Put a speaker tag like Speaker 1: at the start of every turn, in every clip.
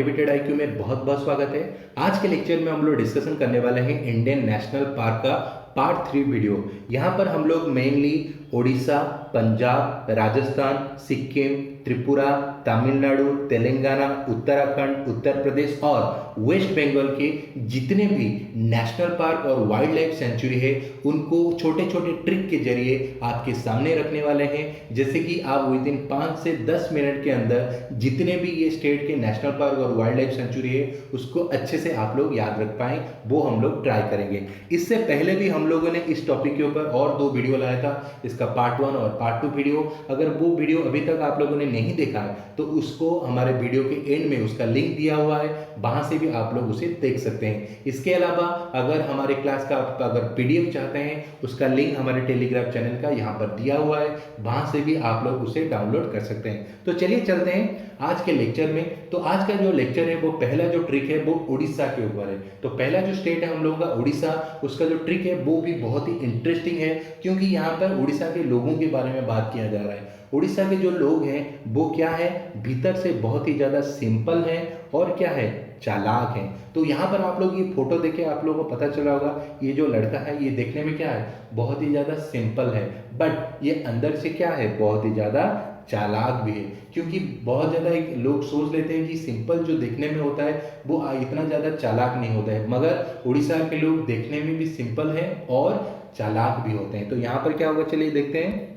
Speaker 1: Motivated IQ में बहुत बहुत स्वागत है। आज के लेक्चर में हम लोग डिस्कशन करने वाले हैं इंडियन नेशनल पार्क का पार्ट 3 वीडियो। यहाँ पर हम लोग मेनली उड़ीसा, पंजाब, राजस्थान, सिक्किम, त्रिपुरा, तमिलनाडु, तेलंगाना, उत्तराखंड, उत्तर प्रदेश और वेस्ट बंगाल के जितने भी नेशनल पार्क और वाइल्ड लाइफ सेंचुरी है उनको छोटे छोटे ट्रिक के जरिए आपके सामने रखने वाले हैं, जैसे कि आप विद इन 5 से 10 मिनट के अंदर जितने भी ये स्टेट के नेशनल पार्क और वाइल्ड लाइफ सेंचुरी है उसको अच्छे से आप लोग याद रख पाएं, वो हम लोग ट्राई करेंगे। इससे पहले भी हम लोगों ने इस टॉपिक के ऊपर और 2 वीडियो लाया था, इसका पार्ट 1 और पार्ट 2 वीडियो। अगर वो वीडियो अभी तक आप लोगों ने नहीं देखा है तो उसको हमारे वीडियो के एंड में उसका लिंक दिया हुआ है, वहां से भी आप लोग उसे देख सकते हैं। इसके अलावा अगर हमारे क्लास का अगर पीडीएफ चाहते हैं उसका लिंक हमारे टेलीग्राम चैनल का यहाँ पर दिया हुआ है, वहां से भी आप लोग उसे डाउनलोड कर सकते हैं। तो चलिए चलते हैं आज के लेक्चर में। तो आज का जो लेक्चर है वो पहला जो ट्रिक है वो उड़ीसा के ऊपर है। तो पहला जो स्टेट है हम लोगों का उड़ीसा, उसका जो ट्रिक है वो भी बहुत ही इंटरेस्टिंग है, क्योंकि यहाँ पर उड़ीसा के लोगों के बारे में बात किया जा रहा है। उड़ीसा के जो लोग हैं वो क्या है, भीतर से बहुत ही ज़्यादा सिंपल हैं और क्या है, चालाक हैं। तो यहाँ पर आप लोग ये फोटो देखे आप लोगों को पता चला होगा, ये जो लड़का है ये देखने में क्या है, बहुत ही ज़्यादा सिंपल है, बट ये अंदर से क्या है, बहुत ही ज़्यादा चालाक भी है। क्योंकि बहुत ज़्यादा लोग सोच लेते हैं कि सिंपल जो देखने में होता है वो इतना ज़्यादा चालाक नहीं होता है, मगर उड़ीसा के लोग देखने में भी सिंपल हैं और चालाक भी होते हैं। तो यहाँ पर क्या होगा, चलिए देखते हैं।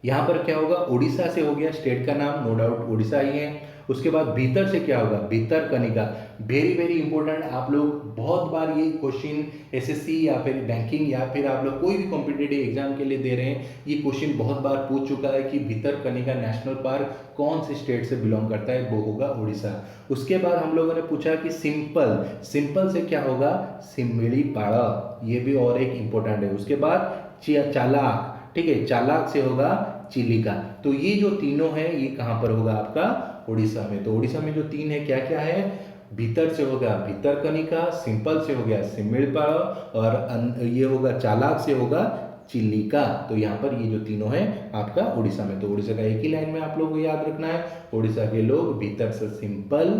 Speaker 1: यहाँ पर क्या होगा, उड़ीसा से हो गया स्टेट का नाम, नो डाउट उड़ीसा ही है। उसके बाद भीतर से क्या होगा, भितरकनिका। वेरी वेरी इंपॉर्टेंट, आप लोग बहुत बार ये क्वेश्चन एसएससी या फिर बैंकिंग या फिर आप लोग कोई भी कॉम्पिटिटिव एग्जाम के लिए दे रहे हैं, ये क्वेश्चन बहुत बार पूछ चुका है कि भितरकनिका नेशनल पार्क कौन से स्टेट से बिलोंग करता है, वो होगा उड़ीसा। उसके बाद हम लोगों ने पूछा कि सिंपल, सिंपल से क्या होगा, सिमलीपाड़ा, ये भी और एक इंपॉर्टेंट है। उसके बाद चालाक, ठीक है, चालाक से होगा चिलिका। तो ये जो तीनों है ये कहाँ पर होगा, आपका उड़ीसा में। तो उड़ीसा में जो 3 है क्या क्या है, भीतर से होगा भितरकनिका, सिंपल से हो गया सिमलीपाड़ा और ये होगा चालाक से होगा चिलिका। तो यहाँ पर ये जो तीनों है आपका उड़ीसा में। तो उड़ीसा का एक ही लाइन में आप लोगों को याद रखना है, उड़ीसा के लोग भीतर से सिंपल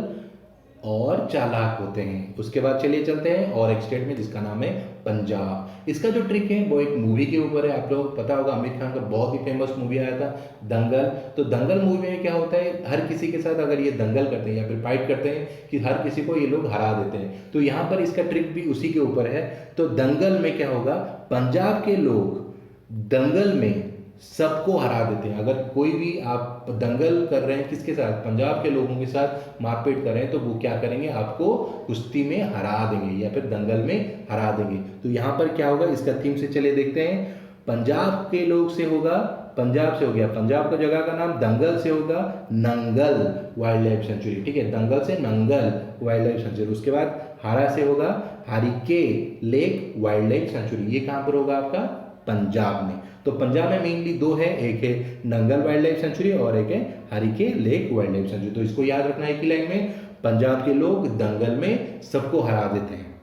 Speaker 1: और चालाक होते हैं। उसके बाद चलिए चलते हैं और एक स्टेट में जिसका नाम है पंजाब। इसका जो ट्रिक है वो एक मूवी के ऊपर है। आप लोगों को पता होगा आमिर खान का बहुत ही फेमस मूवी आया था दंगल। तो दंगल मूवी में क्या होता है, हर किसी के साथ अगर ये दंगल करते हैं या फिर फाइट करते हैं कि हर किसी को ये लोग हरा देते हैं। तो यहाँ पर इसका ट्रिक भी उसी के ऊपर है। तो दंगल में क्या होगा, पंजाब के लोग दंगल में सबको हरा देते हैं। अगर कोई भी आप दंगल कर रहे हैं किसके साथ, पंजाब के लोगों के साथ मारपीट कर रहे हैं, तो वो क्या करेंगे, आपको कुश्ती में हरा देंगे या फिर दंगल में हरा देंगे। तो यहाँ पर क्या होगा, इसका थीम से चले देखते हैं। पंजाब के लोग से होगा, पंजाब से हो गया, पंजाब का जगह का नाम, दंगल से होगा नंगल वाइल्ड लाइफ सेंचुरी, ठीक है, दंगल से नंगल वाइल्ड लाइफ सेंचुरी। उसके बाद हारा से होगा Harike lake wild life sanctuary. ये कहाँ पर होगा, आपका पंजाब में। तो पंजाब में मेनली 2 है, एक है नंगल वाइल्ड लाइफ सेंचुरी और एक है Harike lake wild life sanctuary. तो इसको याद रखना है कि लाइन में पंजाब के लोग दंगल में सबको हरा देते हैं।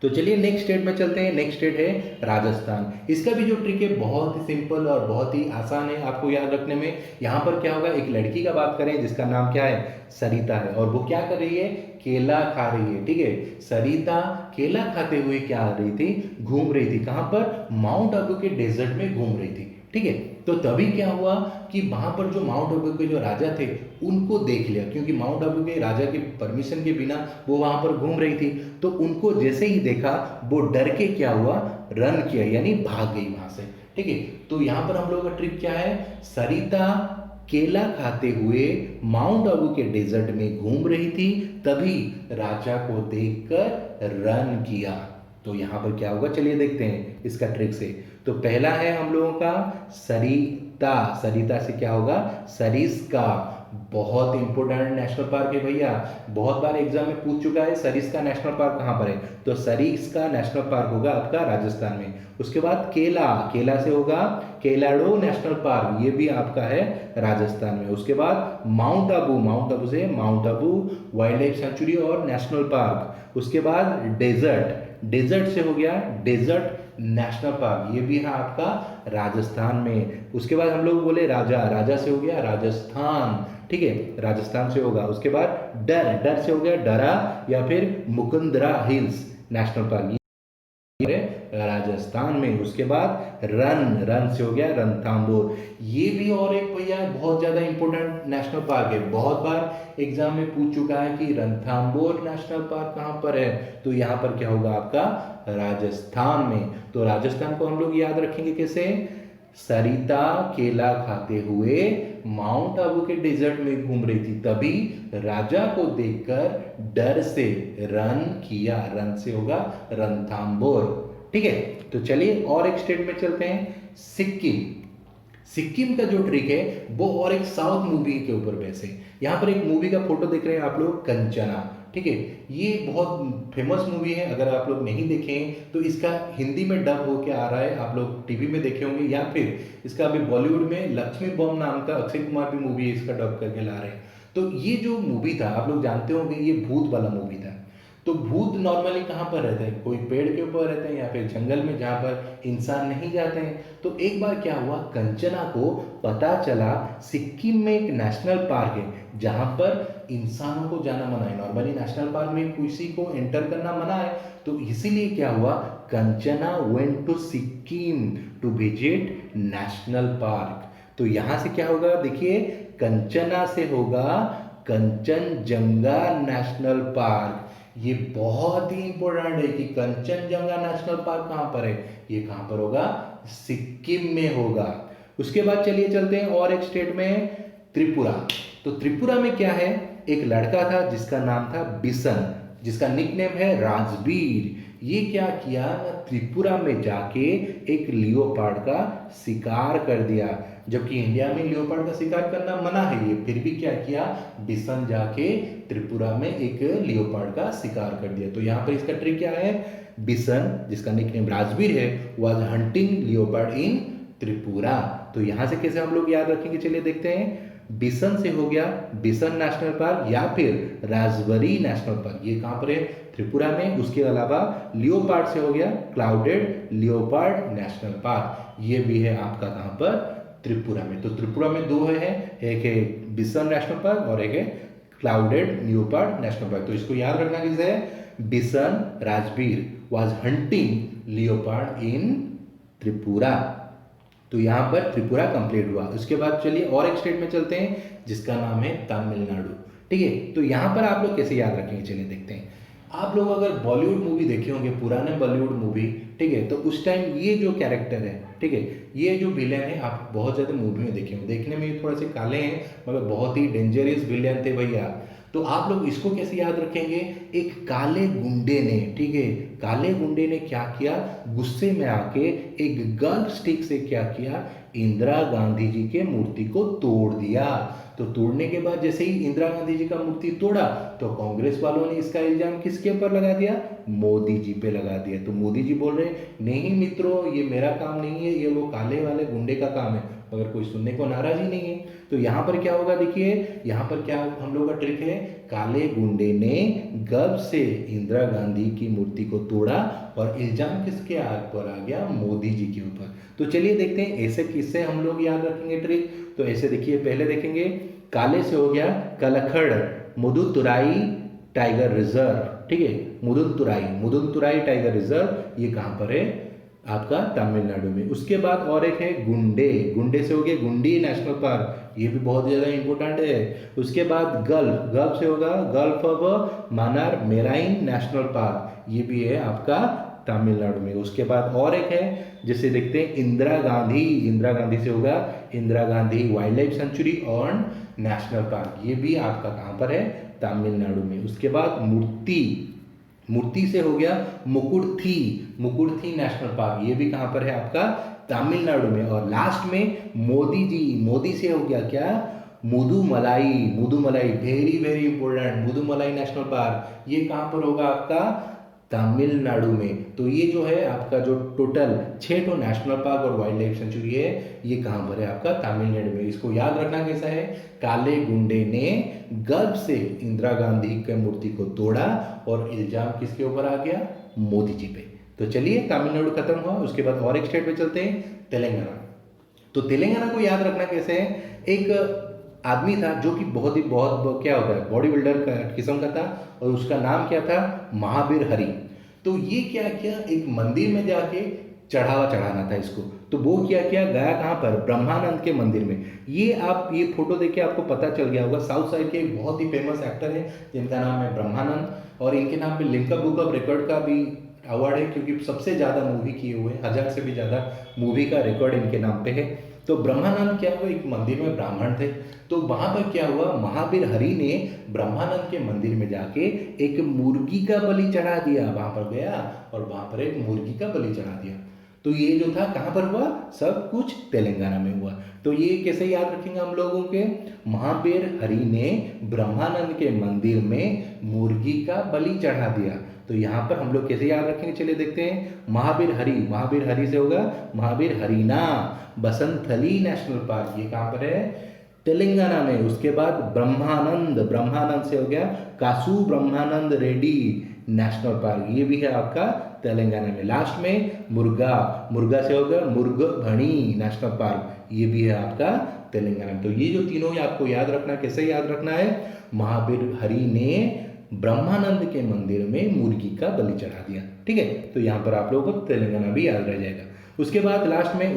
Speaker 1: तो चलिए नेक्स्ट स्टेट में चलते हैं। नेक्स्ट स्टेट है राजस्थान। इसका भी जो ट्रिक है बहुत ही सिंपल और बहुत ही आसान है आपको याद रखने में। यहाँ पर क्या होगा, एक लड़की का बात करें जिसका नाम क्या है, सरिता है, और वो क्या कर रही है, केला खा रही है, ठीक है। सरिता केला खाते हुए क्या कर रही थी, घूम रही थी, कहाँ पर, माउंट आबू के डेजर्ट में घूम रही थी, ठीक है। तो तभी क्या हुआ कि वहां पर जो माउंट आबू के जो राजा थे उनको देख लिया, क्योंकि माउंट आबू के राजा के परमिशन के बिना वो वहां पर घूम रही थी। तो उनको जैसे ही देखा वो डर के क्या हुआ, रन किया, यानी भाग गई वहां से, ठीक है। तो यहाँ पर हम लोगों का ट्रिक क्या है, सरिता केला खाते हुए माउंट आबू के डेजर्ट में घूम रही थी, तभी राजा को देखकर रन किया। तो यहाँ पर क्या होगा, चलिए देखते हैं इसका ट्रिक से। तो पहला है हम लोगों का सरिता, सरिता से क्या होगा, सरिस्का, बहुत इंपॉर्टेंट नेशनल पार्क है भैया, बहुत बार एग्जाम में पूछ चुका है सरिस्का नेशनल पार्क कहाँ पर है। तो सरिस्का नेशनल पार्क होगा आपका राजस्थान में। उसके बाद केला, केला से होगा केलाडो नेशनल पार्क, ये भी आपका है राजस्थान में। उसके बाद माउंट आबू, माउंट आबू से mount Abu wild life sanctuary और नेशनल पार्क। उसके बाद डेजर्ट, डेजर्ट से हो गया डेजर्ट नेशनल पार्क, ये भी है आपका राजस्थान में। उसके बाद हम लोग बोले राजा, राजा से हो गया राजस्थान, ठीक है, राजस्थान से होगा। उसके बाद डर, डर से हो गया डरा या फिर Mukundra hills national park, Rajasthan में। उसके बाद रन, रन से हो गया रणथंभौर, ये भी और एक भैया बहुत ज्यादा इंपॉर्टेंट नेशनल पार्क है, बहुत बार एग्जाम में पूछ चुका है कि रणथंभौर नेशनल पार्क कहाँ पर है, तो यहाँ पर क्या होगा आपका राजस्थान में। तो राजस्थान को हम लोग याद रखेंगे कैसे, सरिता केला खाते हुए माउंट आबू के डेजर्ट में घूम रही थी, तभी राजा को देखकर डर से रन किया, रन से होगा रणथंभौर, ठीक है। तो चलिए और एक स्टेट में चलते हैं, सिक्किम। सिक्किम का जो ट्रिक है वो और एक साउथ मूवी के ऊपर बेस है। यहाँ पर एक मूवी का फोटो देख रहे हैं आप लोग, कंचना, ठीक है, ये बहुत फेमस मूवी है। अगर आप लोग नहीं देखे हैं तो इसका हिंदी में डब होके आ रहा है, आप लोग टीवी में देखे होंगे, या फिर इसका अभी बॉलीवुड में लक्ष्मी बॉम्ब नाम का अक्षय कुमार भी मूवी है, इसका डब करके ला रहे हैं। तो ये जो मूवी था आप लोग जानते होंगे, ये भूत वाला मूवी था। तो भूत नॉर्मली कहाँ पर रहते हैं, कोई पेड़ के ऊपर रहते हैं या फिर जंगल में जहाँ पर इंसान नहीं जाते हैं। तो एक बार क्या हुआ, कंचना को पता चला सिक्किम में एक नेशनल पार्क है जहाँ पर इंसानों को जाना मना है, नॉर्मली नेशनल पार्क में किसी को एंटर करना मना है। तो इसीलिए क्या हुआ, Kanchana went to Sikkim to visit national park. तो यहाँ से क्या होगा देखिए, कंचना से होगा कंचनजंगा नेशनल पार्क। ये बहुत ही इंपॉर्टेंट है कि कंचनजंगा नेशनल पार्क कहाँ पर है, ये कहाँ पर होगा, सिक्किम में होगा। उसके बाद चलिए चलते हैं और एक स्टेट में, त्रिपुरा। तो त्रिपुरा में क्या है, एक लड़का था जिसका नाम था बिसन, जिसका निकनेम है राजवीर। ये क्या किया, त्रिपुरा में जाके एक लियोपार्ड का शिकार कर दिया, जबकि इंडिया में लियोपार्ड का शिकार करना मना है, ये फिर भी क्या किया, बिसन जाके त्रिपुरा में एक लियोपार्ड का शिकार कर दिया। तो यहाँ पर इसका ट्रिक क्या है, बिसन जिसका निकनेम राजवीर है वाज हंटिंग लियोपार्ड इन त्रिपुरा। तो यहाँ से कैसे हम लोग याद रखेंगे, चलिए देखते हैं। बिसन से हो गया बिसन नेशनल पार्क या फिर राजवरी नेशनल पार्क, ये कहाँ पर है, त्रिपुरा में। उसके अलावा लियोपार्ड से हो गया क्लाउडेड लियोपार्ड नेशनल पार्क, ये भी है आपका कहाँ पर, त्रिपुरा में। तो त्रिपुरा में दो है, एक है बिसन नेशनल पार्क और एक है क्लाउडेड लियोपार्ड नेशनल पार्क। तो इसको याद रखना किसे है, बिसन राजवीर वाज हंटिंग लियोपार्ड इन त्रिपुरा। तो यहाँ पर त्रिपुरा कंप्लीट हुआ। उसके बाद चलिए और एक स्टेट में चलते हैं जिसका नाम है तमिलनाडु, ठीक है। तो यहाँ पर आप लोग कैसे याद रखेंगे, चलिए देखते हैं। आप लोग अगर बॉलीवुड मूवी देखे होंगे, पुराने बॉलीवुड मूवी, ठीक है, तो उस टाइम ये जो कैरेक्टर है, ठीक है, ये जो विलेन है आप बहुत ज़्यादा मूवी में देखे होंगे, देखने में ये थोड़े से काले हैं मगर बहुत ही डेंजरस विलेन थे भैया। तो आप लोग इसको कैसे याद रखेंगे, एक काले गुंडे ने, ठीक है, काले गुंडे ने क्या किया, गुस्से में आके एक गन स्टिक से क्या किया, इंदिरा गांधी जी के मूर्ति को तोड़ दिया। तो तोड़ने के बाद जैसे ही इंदिरा गांधी जी का मूर्ति तोड़ा तो कांग्रेस वालों ने इसका इल्जाम किसके ऊपर लगा दिया, मोदी जी पे लगा दिया। तो मोदी जी बोल रहे नहीं मित्रों, ये मेरा काम नहीं है, ये वो काले वाले गुंडे का काम है, मगर कोई सुनने को नाराज ही नहीं है। तो यहाँ पर क्या होगा देखिए, यहाँ पर क्या हम लोग का ट्रिक है, काले गुंडे ने गर्व से इंदिरा गांधी की मूर्ति को तोड़ा और इल्जाम किसके ऊपर आ गया, मोदी जी के ऊपर। तो चलिए देखते हैं ऐसे किससे हम लोग याद रखेंगे ट्रिक। तो ऐसे देखिए, पहले देखेंगे काले से हो गया कलखड़ मुदुतुराई टाइगर रिजर्व, ठीक है, मुदुतुराई टाइगर रिजर्व, ये कहाँ पर है, आपका तमिलनाडु में। उसके बाद और एक है गुंडे, गुंडे से हो गया गुंडी नेशनल पार्क, ये भी बहुत ज़्यादा इंपॉर्टेंट है। उसके बाद गल्फ, गल्फ से होगा gulf of Mannar marine national park, ये भी है आपका तमिलनाडु में। उसके बाद और एक है जिसे देखते हैं इंदिरा गांधी, इंदिरा गांधी से होगा Indira Gandhi wild life sanctuary और नेशनल पार्क, ये भी आपका कहाँ पर है, तमिलनाडु में। उसके बाद मूर्ति, मूर्ति से हो गया मुकुड़थी, मुकुड़थी नेशनल पार्क, ये भी कहाँ पर है आपका, तमिलनाडु में। और लास्ट में मोदी जी, मोदी से हो गया क्या, Mudumalai, Mudumalai very very important, Mudumalai national park, ये कहाँ पर होगा आपका, तमिलनाडु में। तो ये जो है आपका जो टोटल 6 तो नेशनल पार्क और वाइल्ड लाइफ सेंचुरी है, ये कहाँ पर है आपका, तमिलनाडु में। इसको याद रखना कैसा है, काले गुंडे ने गर्व से इंदिरा गांधी की मूर्ति को तोड़ा और इल्जाम किसके ऊपर आ गया, मोदी जी पे। तो चलिए, तमिलनाडु खत्म हुआ, उसके बाद और एक स्टेट पे चलते हैं, तेलंगाना। तो तेलंगाना को याद रखना कैसे है, एक आदमी था जो कि बहुत क्या होता है, बॉडी बिल्डर का किस्म का था, और उसका नाम क्या था, महावीर हरि। तो ये क्या किया, एक मंदिर में जाके चढ़ावा चढ़ाना था इसको। तो वो क्या किया, गया कहाँ पर, ब्रह्मानंद के मंदिर में। ये आप ये फोटो देख के आपको पता चल गया होगा, साउथ साइड के एक बहुत ही फेमस एक्टर है जिनका नाम है ब्रह्मानंद, और इनके नाम पे लिम्का बुक ऑफ रिकॉर्ड का भी अवार्ड है, क्योंकि सबसे ज़्यादा मूवी किए हुए हैं, 1000 से भी ज़्यादा मूवी का रिकॉर्ड इनके नाम पे है। तो ब्रह्मानंद क्या हुआ, एक मंदिर में ब्राह्मण थे, तो वहां पर क्या हुआ, महावीर हरि ने ब्रह्मानंद के मंदिर में जाके एक मुर्गी का बलि चढ़ा दिया। वहां पर गया और वहां पर एक मुर्गी का बलि चढ़ा दिया। तो ये जो था कहाँ पर हुआ, सब कुछ तेलंगाना में हुआ। तो ये कैसे याद रखेंगे हम लोगों के, महावीर हरि ने ब्रह्मानंद के मंदिर में मुर्गी का बलि चढ़ा दिया। तो यहाँ पर हम लोग कैसे याद रखेंगे, चलिए देखते हैं। महावीर हरि से होगा महावीर हरिना बसंतथली नेशनल पार्क, ये कहाँ पर है, तेलंगाना में। उसके बाद ब्रह्मानंद से हो गया कासू ब्रह्मानंद रेड्डी नेशनल पार्क, ये भी है आपका तेलंगाना में। लास्ट में मुर्गा से होगा मुर्गभणी नेशनल पार्क, ये भी है आपका तेलंगाना में। तो ये जो तीनों आपको याद रखना, कैसे याद रखना है, महावीर हरि ने ब्रह्मानंद के मंदिर में मुर्गी का बलि चढ़ा दिया। ठीक है, तो यहाँ पर आप लोगों को तेलंगाना भी याद रह जाएगा। उसके बाद लास्ट में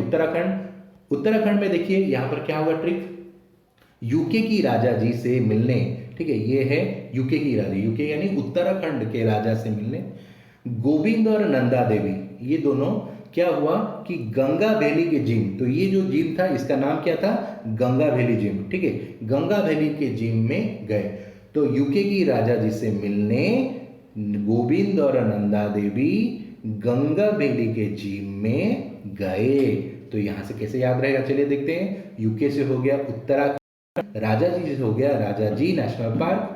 Speaker 1: उत्तराखंड में देखिए यहाँ पर क्या होगा ट्रिक, यूके की राजा जी से मिलने। ठीक है, ये है यूके की राजा, यूके यानी उत्तराखंड के राजा से मिलने। गोविंद और नंदा देवी, ये दोनों क्या हुआ कि गंगा वैली के जिम, तो ये जो जिम था इसका नाम क्या था, गंगा वैली जिम। ठीक है, गंगा वैली के जिम में गए। तो यूके की राजा जी से मिलने गोविंद और नंदा देवी गंगा वैली के जिम में गए। तो यहां से कैसे याद रहेगा, चलिए देखते हैं। यूके से हो गया उत्तराखंड, राजा जी से हो गया राजा जी नेशनल पार्क,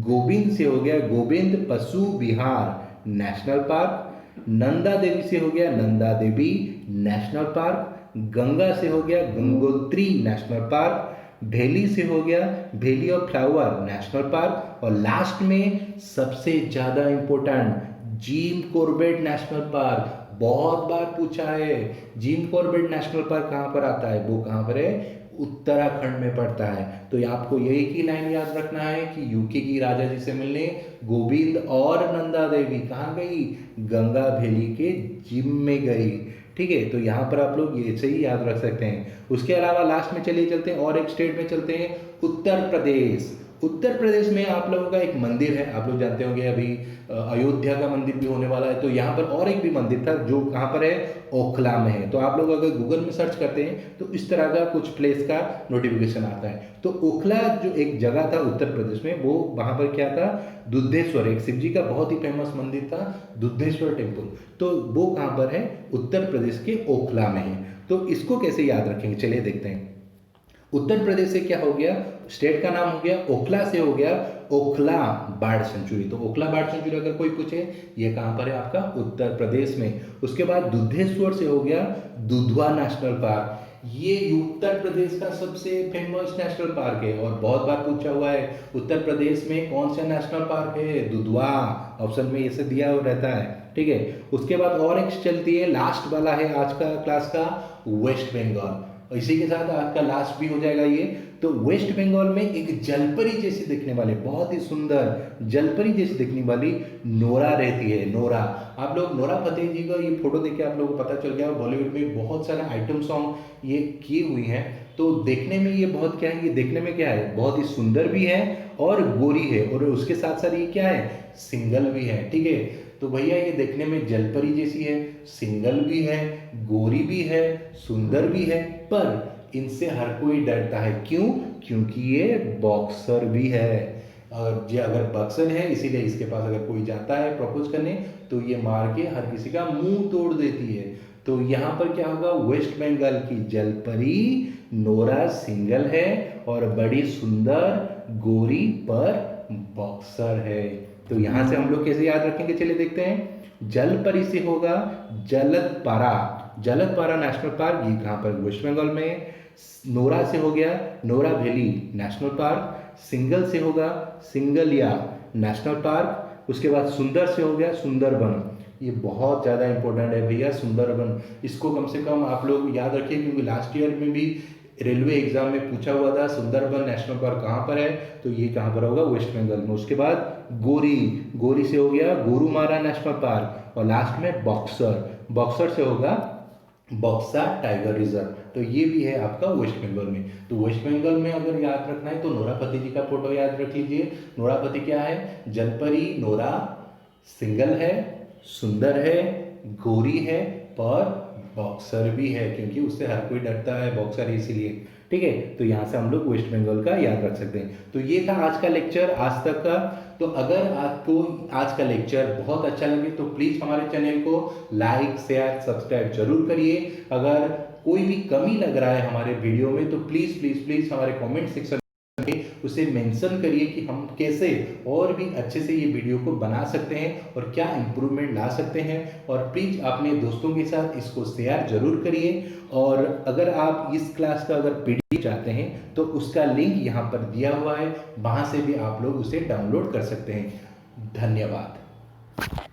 Speaker 1: गोविंद से हो गया गोविंद पशु विहार नेशनल पार्क, नंदा देवी से हो गया नंदा देवी नेशनल पार्क, गंगा से हो गया गंगोत्री नेशनल पार्क, भेली से हो गया valley of flower national park, और लास्ट में सबसे ज्यादा important Jim Corbett national park. बहुत बार पूछा है, जिम कॉर्बेट नेशनल पार्क कहाँ पर आता है, वो कहाँ पर है, उत्तराखंड में पड़ता है। तो ये आपको यही की लाइन याद रखना है कि यूके की राजा जी से मिलने गोविंद और नंदा देवी कहाँ गई, गंगा वैली के जिम में गई। ठीक है, तो यहाँ पर आप लोग ये सही याद रख सकते हैं। उसके अलावा लास्ट में चलिए चलते हैं और एक स्टेट में चलते हैं, उत्तर प्रदेश। उत्तर प्रदेश में आप लोगों का एक मंदिर है, आप लोग जानते होंगे अभी अयोध्या का मंदिर भी होने वाला है। तो यहाँ पर और एक भी मंदिर था जो कहाँ पर है, ओखला में है। तो आप लोग अगर गूगल में सर्च करते हैं तो इस तरह का कुछ प्लेस का नोटिफिकेशन आता है। तो ओखला जो एक जगह था उत्तर प्रदेश में, वो वहाँ पर क्या था, दुद्धेश्वर, एक शिव जी का बहुत ही फेमस मंदिर था, दुद्धेश्वर टेम्पल। तो वो कहाँ पर है, उत्तर प्रदेश के ओखला में है। तो इसको कैसे याद रखेंगे, चलिए देखते हैं। उत्तर प्रदेश से क्या हो गया, स्टेट का नाम हो गया ओखला, से हो गया ओखला बर्ड सेंचुरी। तो ओखला बर्ड सेंचुरी अगर कोई पूछे, ये कहाँ पर है आपका उत्तर प्रदेश में। उसके बाद दुद्धेश्वर से हो गया दुधवा नेशनल पार्क, ये उत्तर प्रदेश का सबसे फेमस नेशनल पार्क है और बहुत बार पूछा हुआ है, उत्तर प्रदेश में कौन सा नेशनल पार्क है, दुधवा, ऑप्शन में ऐसे दिया रहता है। ठीक है, उसके बाद और एक चलती है, लास्ट वाला है आज का क्लास का, वेस्ट बंगाल। इसी के साथ आज का लास्ट भी हो जाएगा ये। तो वेस्ट बंगाल में एक जलपरी जैसी दिखने वाले, बहुत ही सुंदर जलपरी जैसी दिखने वाली नोरा रहती है। नोरा, आप लोग नोरा फतेही जी का ये फोटो देख के आप लोगों को पता चल गया, बॉलीवुड में बहुत सारा आइटम सॉन्ग ये किए हुई हैं। तो देखने में ये बहुत क्या है, ये देखने में क्या है, बहुत ही सुंदर भी है और गोरी है, और उसके साथ साथ ये क्या है, सिंगल भी है। ठीक है, तो भैया ये देखने में जलपरी जैसी है, सिंगल भी है, गोरी भी है, सुंदर भी है, पर इनसे हर कोई डरता है। क्यों? क्योंकि ये बॉक्सर भी है, और ये अगर बॉक्सर है इसीलिए इसके पास अगर कोई जाता है प्रपोज करने तो ये मार के हर किसी का मुंह तोड़ देती है। तो यहाँ पर क्या होगा, वेस्ट बंगाल की जलपरी नोरा सिंगल है और बड़ी सुंदर गोरी पर बॉक्सर है। तो यहाँ से हम लोग कैसे याद रखेंगे, चलिए देखते हैं। जलपरी से होगा जलदपारा, जलदपारा नेशनल पार्क, ये कहाँ पर, वेस्ट बंगाल में। नोरा से हो गया Nora valley national park, single से होगा सिंगलिया नेशनल पार्क, उसके बाद सुंदर से हो गया सुंदरबन, ये बहुत ज़्यादा इंपॉर्टेंट है भैया, सुंदरबन। इसको कम से कम आप लोग याद रखिए, क्योंकि लास्ट ईयर में भी रेलवे एग्जाम में पूछा हुआ था सुंदरबन नेशनल पार्क कहाँ पर है, तो ये कहाँ पर होगा, वेस्ट बंगाल में। उसके बाद गोरी, गोरी से हो गया गोरुमारा नेशनल पार्क, और लास्ट में बॉक्सर, बॉक्सर से होगा बक्सा टाइगर रिजर्व। तो ये भी है आपका वेस्ट बंगाल में। तो वेस्ट बंगाल में अगर याद रखना है तो नोरापति जी का फोटो याद रख लीजिए। नोरापति क्या है, जलपरी नोरा सिंगल है, सुंदर है, गोरी है, पर बॉक्सर भी है, क्योंकि उससे हर कोई डरता है, बॉक्सर है इसीलिए। ठीक है, तो यहाँ से हम लोग वेस्ट बंगाल का याद रख सकते हैं। तो ये था आज का लेक्चर, आज तक का। तो अगर आपको आज का लेक्चर बहुत अच्छा लगे तो प्लीज़ हमारे चैनल को लाइक शेयर सब्सक्राइब जरूर करिए। अगर कोई भी कमी लग रहा है हमारे वीडियो में तो प्लीज़ प्लीज़ प्लीज़ हमारे कमेंट सेक्शन उसे मेंशन करिए कि हम कैसे और भी अच्छे से ये वीडियो को बना सकते हैं और क्या इम्प्रूवमेंट ला सकते हैं। और प्लीज़ अपने दोस्तों के साथ इसको शेयर जरूर करिए। और अगर आप इस क्लास का अगर पीडीएफ चाहते हैं तो उसका लिंक यहाँ पर दिया हुआ है, वहाँ से भी आप लोग उसे डाउनलोड कर सकते हैं। धन्यवाद।